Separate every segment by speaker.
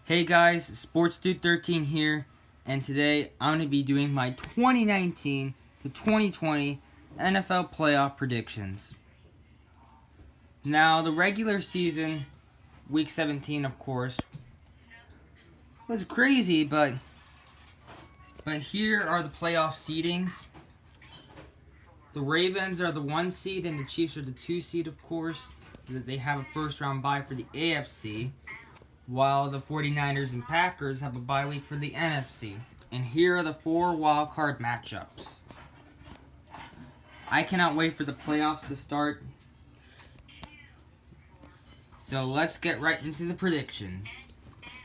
Speaker 1: Hey guys, Sports Dude 13 here, and today I'm going to be doing my 2019 to 2020 NFL playoff predictions. Now, the regular season, week 17 of course, was crazy, but here are the playoff seedings. The Ravens are the 1 seed and the Chiefs are the 2 seed, of course. They have a first round bye for the AFC. While the 49ers and Packers have a bye week for the NFC. And here are the 4 wildcard matchups. I cannot wait for the playoffs to start. So let's get right into the predictions.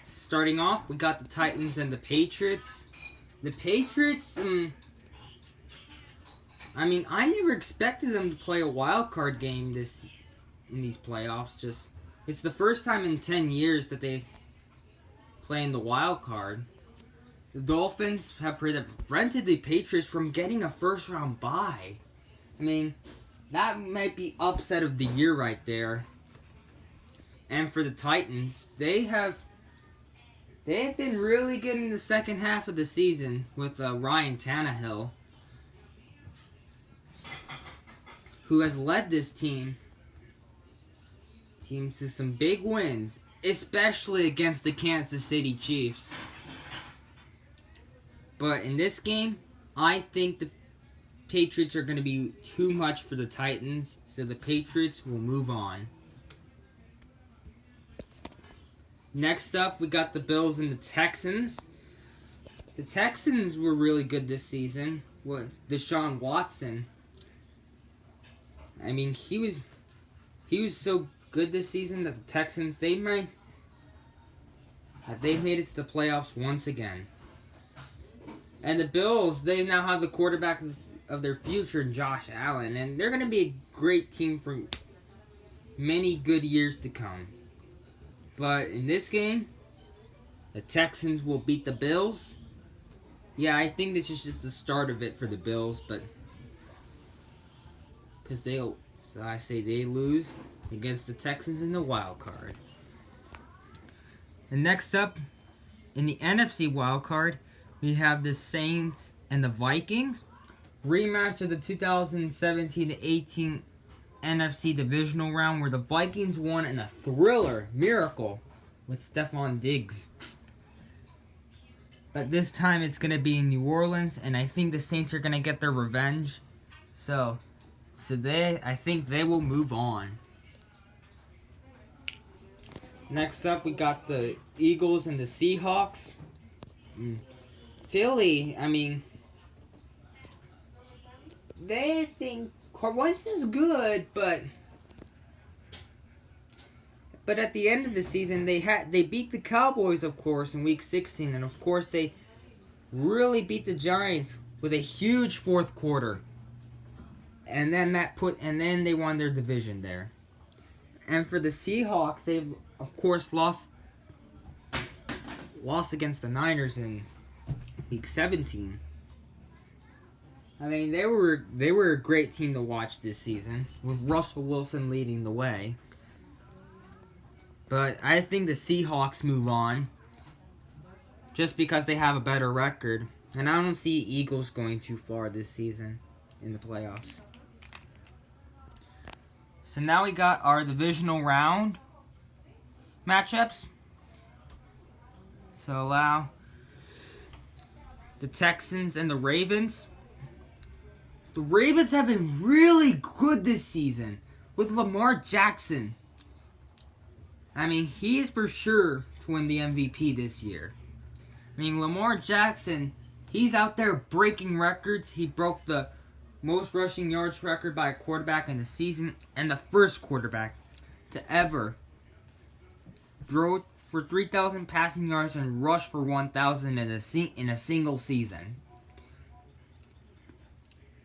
Speaker 1: Starting off, we got the Titans and the Patriots. The Patriots, I never expected them to play a wildcard game in these playoffs. It's the first time in 10 years that they play in the wild card. The Dolphins have prevented the Patriots from getting a first round bye. That might be upset of the year right there. And for the Titans, they have been really good in the second half of the season with Ryan Tannehill, who has led this team to some big wins, especially against the Kansas City Chiefs. But in this game, I think the Patriots are going to be too much for the Titans, so the Patriots will move on. Next up, we got the Bills and the Texans. The Texans were really good this season with Deshaun Watson. He was so good this season that the Texans, they've made it to the playoffs once again. And the Bills, they now have the quarterback of their future, Josh Allen, and they're going to be a great team for many good years to come. But in this game, the Texans will beat the Bills. Yeah, I think this is just the start of it for the Bills, but because they lose against the Texans in the wild card. And next up, in the NFC wild card, we have the Saints and the Vikings. Rematch of the 2017-18 NFC divisional round where the Vikings won in a thriller miracle with Stephon Diggs. But this time it's going to be in New Orleans, and I think the Saints are going to get their revenge. So I think they will move on. Next up, we got the Eagles and the Seahawks. Philly, they think Winston's good, but at the end of the season, they beat the Cowboys, of course, in Week 16, and of course they really beat the Giants with a huge fourth quarter. And then they won their division there. And for the Seahawks, they've of course lost against the Niners in Week 17. They were a great team to watch this season, with Russell Wilson leading the way. But I think the Seahawks move on, just because they have a better record. And I don't see Eagles going too far this season in the playoffs. So now we got our divisional round matchups. So allow the Texans and the Ravens. The Ravens have been really good this season with Lamar Jackson. He is for sure to win the MVP this year. Lamar Jackson, he's out there breaking records. He broke the most rushing yards record by a quarterback in the season, and the first quarterback to ever throw for 3,000 passing yards and rush for 1,000 in a single season.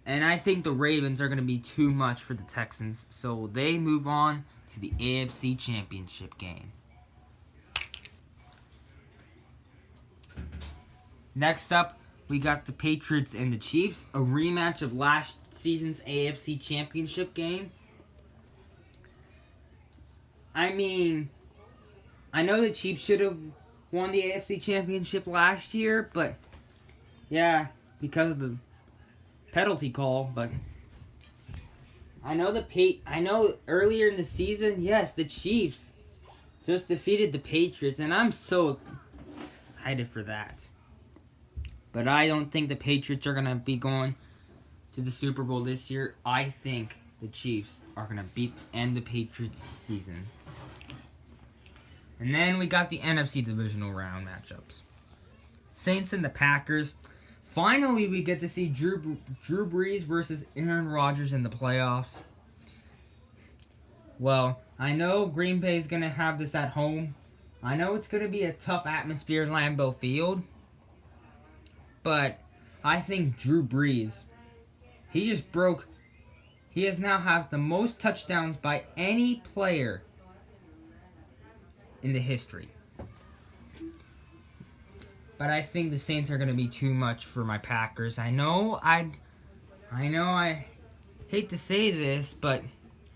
Speaker 1: And I think the Ravens are going to be too much for the Texans, so they move on to the AFC Championship game. Next up, we got the Patriots and the Chiefs, a rematch of last season's AFC Championship game. I know the Chiefs should have won the AFC Championship last year, but yeah, because of the penalty call. But I know earlier in the season, yes, the Chiefs just defeated the Patriots, and I'm so excited for that. But I don't think the Patriots are gonna be going to the Super Bowl this year. I think the Chiefs are going to end the Patriots season. And then we got the NFC divisional round matchups. Saints and the Packers. Finally, we get to see Drew Brees versus Aaron Rodgers in the playoffs. Well, I know Green Bay is going to have this at home. I know it's going to be a tough atmosphere in Lambeau Field. But I think Drew Brees, he has now have the most touchdowns by any player in the history. But I think the Saints are going to be too much for my Packers. I know I hate to say this, but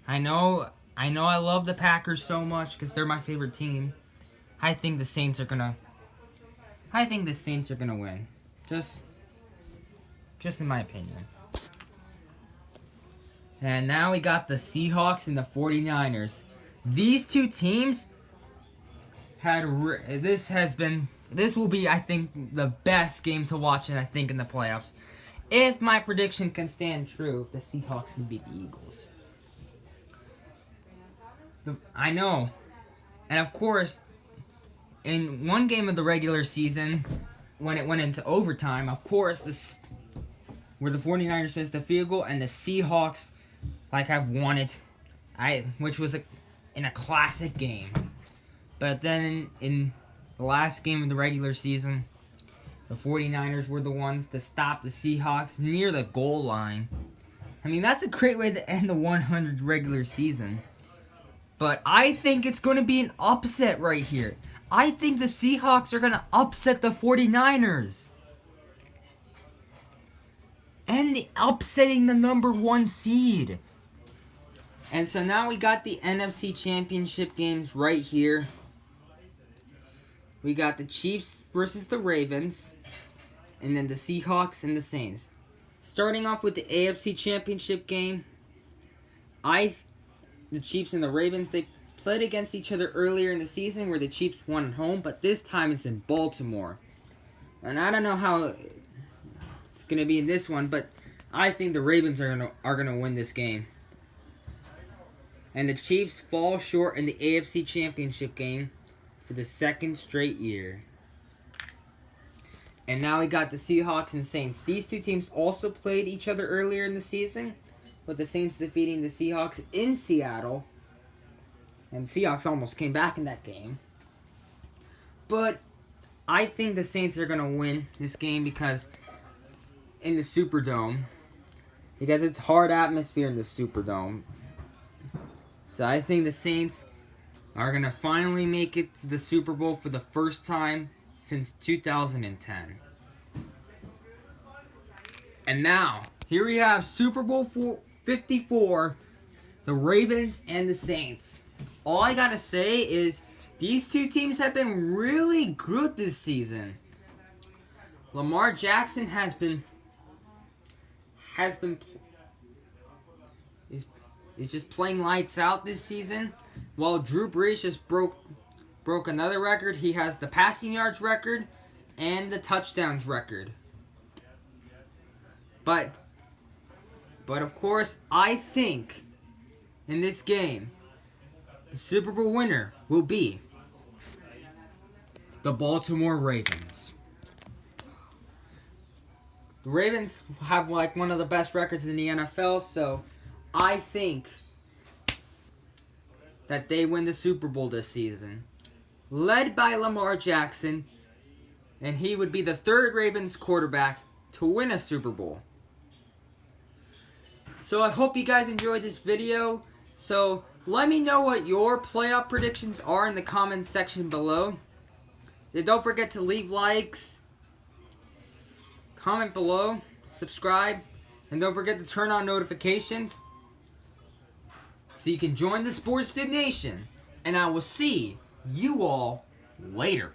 Speaker 1: I know I love the Packers so much because they're my favorite team. I think the Saints are gonna win. Just in my opinion. And now we got the Seahawks and the 49ers. These two teams this will be, I think, the best game to watch, and I think in the playoffs. If my prediction can stand true, the Seahawks can beat the Eagles. I know. And of course, in one game of the regular season, when it went into overtime, of course, where the 49ers missed the field goal, and the Seahawks have won it, which was in a classic game. But then in the last game of the regular season, the 49ers were the ones to stop the Seahawks near the goal line. I mean, that's a great way to end the 100th regular season. But I think it's going to be an upset right here. I think the Seahawks are going to upset the 49ers. And upsetting the number 1 seed. And so now we got the NFC Championship games right here. We got the Chiefs versus the Ravens. And then the Seahawks and the Saints. Starting off with the AFC Championship game. The Chiefs and the Ravens, they played against each other earlier in the season where the Chiefs won at home. But this time it's in Baltimore. And I don't know how it's going to be in this one. But I think the Ravens are gonna win this game. And the Chiefs fall short in the AFC Championship game for the 2nd straight year. And now we got the Seahawks and Saints. These two teams also played each other earlier in the season, with the Saints defeating the Seahawks in Seattle. And the Seahawks almost came back in that game. But I think the Saints are going to win this game because in the Superdome. Because it's hard atmosphere in the Superdome. So I think the Saints are going to finally make it to the Super Bowl for the first time since 2010. And now, here we have Super Bowl 54, the Ravens and the Saints. All I got to say is these two teams have been really good this season. Lamar Jackson is just playing lights out this season, while Drew Brees just broke another record. He has the passing yards record and the touchdowns record. But of course, I think in this game, the Super Bowl winner will be the Baltimore Ravens. The Ravens have one of the best records in the NFL, so I think that they win the Super Bowl this season. Led by Lamar Jackson, and he would be the 3rd Ravens quarterback to win a Super Bowl. So I hope you guys enjoyed this video. So let me know what your playoff predictions are in the comments section below. And don't forget to leave likes, comment below, subscribe, and don't forget to turn on notifications so you can join the Sports Dude Nation. And I will see you all later.